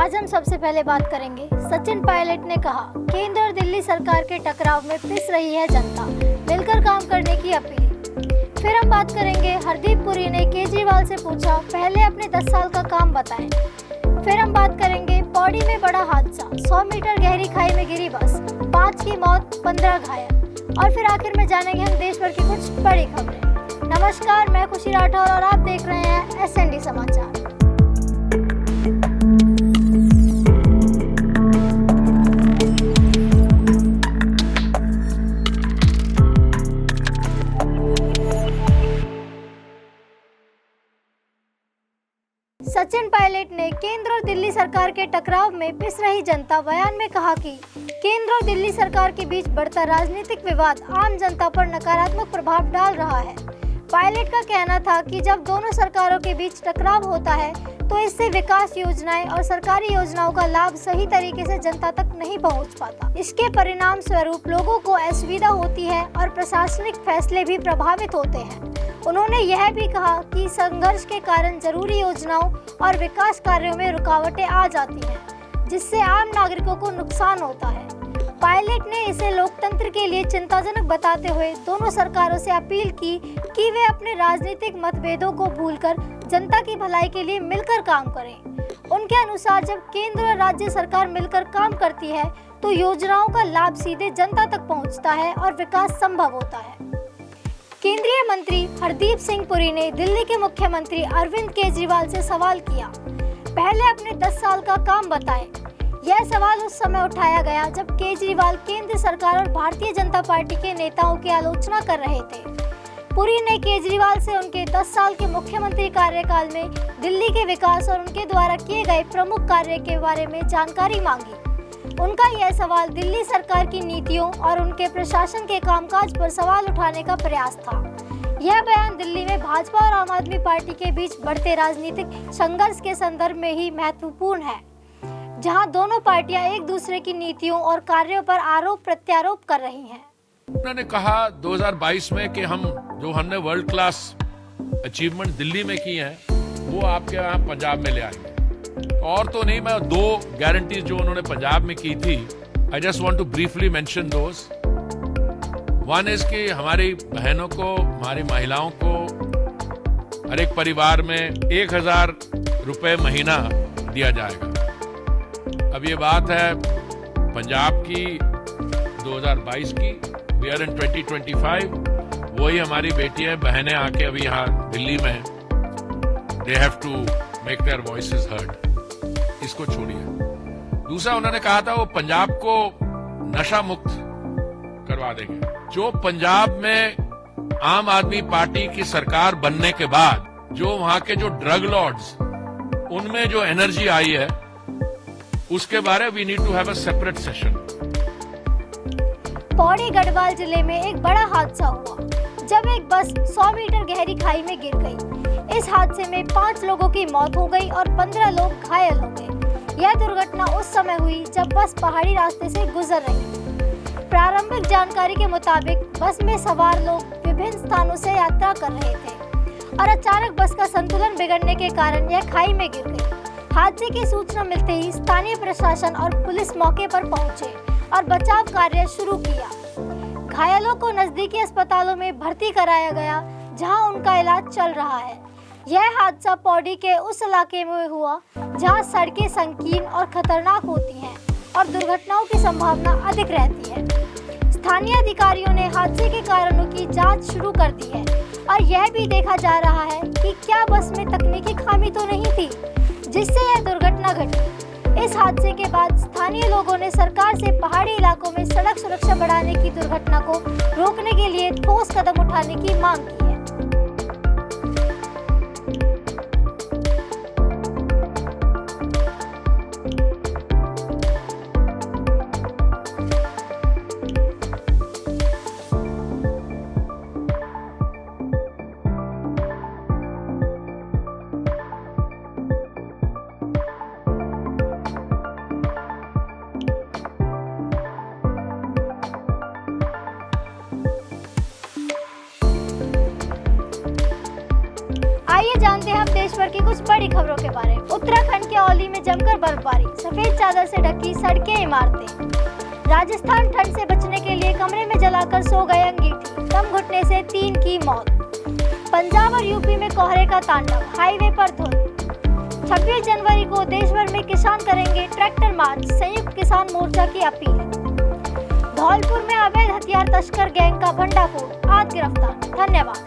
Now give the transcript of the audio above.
आज हम सबसे पहले बात करेंगे सचिन पायलट ने कहा केंद्र और दिल्ली सरकार के टकराव में पिस रही है जनता, मिलकर काम करने की अपील। फिर हम बात करेंगे हरदीप पुरी ने केजरीवाल से पूछा पहले अपने 10 साल का काम बताएं। फिर हम बात करेंगे पौड़ी में बड़ा हादसा, 100 मीटर गहरी खाई में गिरी बस, 5 की मौत 15 घायल। और फिर आखिर में जानेंगे हम देश भर की कुछ बड़ी खबरें। नमस्कार, मैं खुशी राठौर और आप देख रहे हैं SND समाचार। सचिन पायलट ने केंद्र और दिल्ली सरकार के टकराव में पिस रही जनता बयान में कहा कि केंद्र और दिल्ली सरकार के बीच बढ़ता राजनीतिक विवाद आम जनता पर नकारात्मक प्रभाव डाल रहा है। पायलट का कहना था कि जब दोनों सरकारों के बीच टकराव होता है तो इससे विकास योजनाएं और सरकारी योजनाओं का लाभ सही तरीके से जनता तक नहीं पहुंच पाता। इसके परिणाम स्वरूप लोगों को असुविधा होती है और प्रशासनिक फैसले भी प्रभावित होते हैं। उन्होंने यह भी कहा कि संघर्ष के कारण जरूरी योजनाओं और विकास कार्यों में रुकावटें आ जाती हैं, जिससे आम नागरिकों को नुकसान होता है। पायलट ने इसे लोकतंत्र के लिए चिंताजनक बताते हुए दोनों सरकारों से अपील की कि वे अपने राजनीतिक मतभेदों को भूलकर जनता की भलाई के लिए मिलकर काम करें। उनके अनुसार जब केंद्र और राज्य सरकार मिलकर काम करती है तो योजनाओं का लाभ सीधे जनता तक पहुंचता है और विकास संभव होता है। केंद्रीय मंत्री हरदीप सिंह पुरी ने दिल्ली के मुख्यमंत्री अरविंद केजरीवाल से सवाल किया, पहले अपने 10 साल का काम बताएं। यह सवाल उस समय उठाया गया जब केजरीवाल केंद्र सरकार और भारतीय जनता पार्टी के नेताओं की आलोचना कर रहे थे। पुरी ने केजरीवाल से उनके 10 साल के मुख्यमंत्री कार्यकाल में दिल्ली के विकास और उनके द्वारा किए गए प्रमुख कार्य के बारे में जानकारी मांगी। उनका यह सवाल दिल्ली सरकार की नीतियों और उनके प्रशासन के कामकाज पर सवाल उठाने का प्रयास था। यह बयान दिल्ली में भाजपा और आम आदमी पार्टी के बीच बढ़ते राजनीतिक संघर्ष के संदर्भ में ही महत्वपूर्ण है, जहां दोनों पार्टियां एक दूसरे की नीतियों और कार्यों पर आरोप प्रत्यारोप कर रही हैं। उन्होंने कहा 2022 में कि हमने वर्ल्ड क्लास अचीवमेंट दिल्ली में की है वो आपके यहाँ पंजाब में ले आएंगे। और तो नहीं, मैं 2 गारंटीज जो उन्होंने पंजाब में की थी, I just want to briefly mention those. One is कि हमारी बहनों को, हमारी महिलाओं को हर एक परिवार में 1000 रुपए महीना दिया जाएगा। अब ये बात है पंजाब की 2022 की, वी आर इन 2025। वही हमारी बेटियां बहनें आके अभी यहाँ दिल्ली में they have to make their voices heard. इसको छोड़िए। दूसरा उन्होंने कहा था वो पंजाब को नशा मुक्त करवा देंगे। जो पंजाब में आम आदमी पार्टी की सरकार बनने के बाद जो वहां के जो ड्रग लॉर्ड्स, उनमें जो एनर्जी आई है, उसके बारे we need to have a separate session. Pauri Garhwal जिले में एक बड़ा हादसा हुआ जब एक बस 100 मीटर गहरी खाई में गिर गई। इस हादसे में 5 लोगों की मौत हो गई और 15 लोग घायल हो गए। यह दुर्घटना उस समय हुई जब बस पहाड़ी रास्ते से गुजर रही थी। प्रारंभिक जानकारी के मुताबिक बस में सवार लोग विभिन्न स्थानों से यात्रा कर रहे थे और अचानक बस का संतुलन बिगड़ने के कारण यह खाई में गिर गई। हादसे की सूचना मिलते ही स्थानीय प्रशासन और पुलिस मौके पर पहुंचे और बचाव कार्य शुरू किया। घायलों को नजदीकी अस्पतालों में भर्ती कराया गया, जहां उनका इलाज चल रहा है। यह हादसा पौड़ी के उस इलाके में हुआ जहां सड़कें संकीर्ण और खतरनाक होती हैं और दुर्घटनाओं की संभावना अधिक रहती है। स्थानीय अधिकारियों ने हादसे के कारणों की जांच शुरू कर दी है और यह भी देखा जा रहा है कि क्या बस में तकनीकी खामी तो नहीं थी जिससे यह दुर्घटना घटी। इस हादसे के बाद स्थानीय लोगों ने सरकार से पहाड़ी इलाकों में सड़क सुरक्षा बढ़ाने की दुर्घटना को रोकने के लिए ठोस कदम उठाने की मांग की है। खबर की कुछ बड़ी खबरों के बारे में। उत्तराखंड के औली में जमकर बर्फबारी, सफेद चादर से ढकी सड़कें, इमारतें। राजस्थान ठंड से बचने के लिए कमरे में जलाकर सो गए अंगीठी, दम घुटने से 3 की मौत। पंजाब और यूपी में कोहरे का तांडव, हाईवे पर धुंध। 26 जनवरी को देश भर में किसान करेंगे ट्रैक्टर मार्च, संयुक्त किसान मोर्चा की अपील। धौलपुर में अवैध हथियार तस्कर गैंग का भंडाफोड़, 8 गिरफ्तार। धन्यवाद।